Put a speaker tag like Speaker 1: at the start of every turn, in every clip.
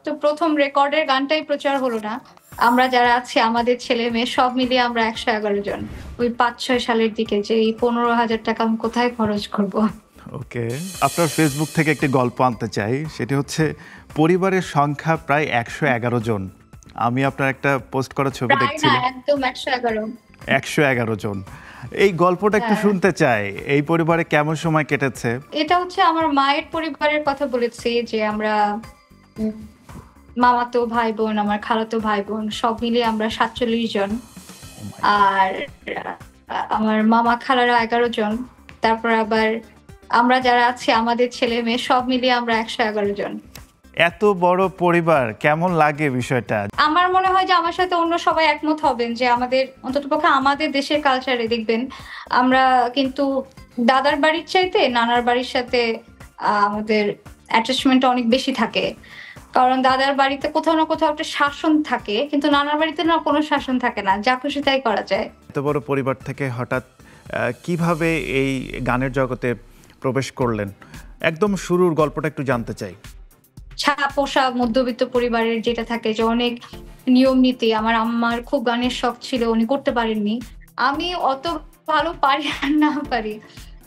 Speaker 1: তো ১ম রেকর্ডের গানটাই প্রচার হলো না। আমরা যারা আছি আমাদের ছেলে-মেয়ে সব মিলিয়ে আমরা ১১১ জন। ওই ৫-৬ সালের দিকে যে এই ৳১৫,০০০ আমি কোথায় খরচ করব?
Speaker 2: ওকে। আপনার ফেসবুক থেকে একটি গল্প আনতে চাই। সেটি হচ্ছে পরিবারের সংখ্যা প্রায় ১১১ জন। আমি আপনার একটা পোস্ট করা ছবি
Speaker 1: প্রায় না,
Speaker 2: দেখছিলাম।
Speaker 1: একদম ১১১।
Speaker 2: ১১১ জন। এই গল্পটা একটু
Speaker 1: হ্যাঁ।
Speaker 2: শুনতে চাই। এই পরিবারে কেমন সময় কেটেছে?
Speaker 1: এটা হচ্ছে আমার মায়ের পরিবারের কথা বলেছি যে আমরা উম মামাতো ভাই-বোন, আমার খালাতো ভাই-বোন সব মিলিয়ে আমরা ৪৭ জন।
Speaker 2: ওহ মাই গড!
Speaker 1: আর আমার মামা খালারা ১১ জন। তারপর আবার আমরা যারা আছি আমাদের ছেলে-মেয়ে সব মিলিয়ে আমরা ১১১ জন।
Speaker 2: এত বড় পরিবার কেমন লাগে বিষয়টা?
Speaker 1: আমার মনে হয় যে আমার সাথে অন্য সবাই একমত হবেন যে আমাদের অন্ততপক্ষে আমাদের দেশের কালচারে দেখবেন আমরা কিন্তু দাদার বাড়ির চাইতে নানার বাড়ির সাথে আমাদের অ্যাটাচমেন্টটা অনেক বেশি থাকে। কারণ দাদার বাড়িতে কোথাও না কোথাও একটা শাসন থাকে। কিন্তু নানার বাড়িতে না কোনো শাসন থাকে না। যা খুশি তাই করা যায়।
Speaker 2: এত বড় পরিবার থেকে হঠাৎ কিভাবে এই গানের জগতে প্রবেশ করলেন? একদম শুরুর গল্পটা একটু জানতে চাই।
Speaker 1: ছাপোষা মধ্যবিত্ত পরিবারের যেটা থাকে যে অনেক নিয়ম নীতি। আমার আম্মার খুব গানের শখ ছিল, উনি করতে পারেননি। আমি অত ভালো পারি আর না পারি।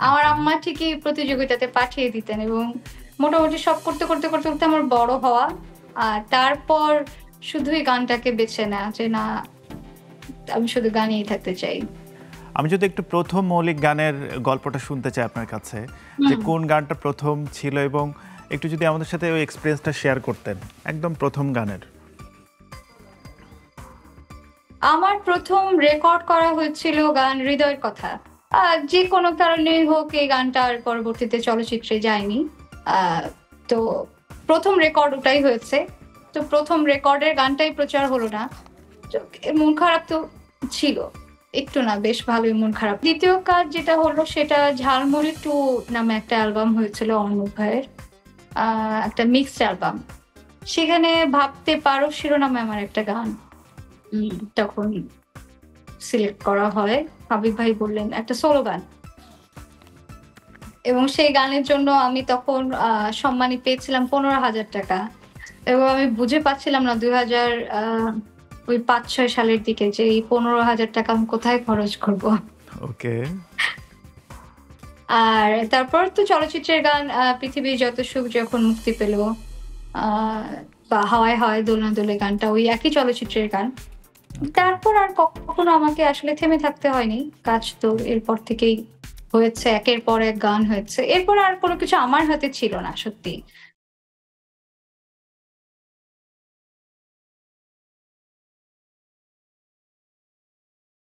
Speaker 1: আমার আম্মা ঠিকই প্রতিযোগিতাতে পাঠিয়ে দিতেন এবং মোটামুটি সব করতে আমার বড় হওয়া। আর তারপর শুধুই গানটাকে বেছে নেয়া যে না আমি শুধু গানেই থাকতে চাই।
Speaker 2: আমি যদি একটু ১ম মৌলিক গানের গল্পটা শুনতে চাই আপনার কাছে, যে
Speaker 1: হুম।
Speaker 2: কোন গানটা ১ম ছিল এবং একটু যদি আমাদের সাথে ওই এক্সপেরিয়েন্সটা শেয়ার করতেন। একদম ১ম গানের।
Speaker 1: আমার ১ম রেকর্ড করা হয়েছিল গান 'হৃদয়ের কথা'। যে কোনো কারণেই হোক এই গানটা আর পরবর্তীতে চলচ্চিত্রে যায়নি। আ তো ১ম রেকর্ড ওটাই হয়েছে। তো ১ম রেকর্ডের গানটাই প্রচার হলো না। তো মন খারাপ তো ছিল। একটু না বেশ ভালোই মন খারাপ। ২য় কাজ যেটা হলো সেটা 'ঝালমুড়ি 2' নামে একটা অ্যালবাম হয়েছিল অর্ণব ভাইয়ের। আ একটা মিক্সড অ্যালবাম। সেখানে 'ভাবতে পারো' শিরোনামে আমার একটা গান তখন সিলেক্ট করা হয়। হাবিব ভাই বললেন একটা সোলো গান। এবং সেই গানের জন্য আমি তখন সম্মানী পেয়েছিলাম ৳১৫,০০০ এবং আমি বুঝে পাচ্ছিলাম না ২০০০ ওই ৫-৬ সালের দিকে যে এই ৳১৫,০০০ আমি কোথায় খরচ করব?
Speaker 2: ওকে।
Speaker 1: আর তারপর তো চলচ্চিত্রের গান 'পৃথিবীর যত সুখ' যখন মুক্তি পেল আ বা 'হাওয়ায় হাওয়ায় দোলনা দোলে' গানটা ওই একই চলচ্চিত্রের গান।
Speaker 2: ওকে।
Speaker 1: তারপর আর কখনো আমাকে আসলে থেমে থাকতে হয়নি। কাজ তো এরপর থেকেই হয়েছে। একের পর এক গান হয়েছে। এরপর আর কোন কিছু আমার হাতে ছিল না সত্যি।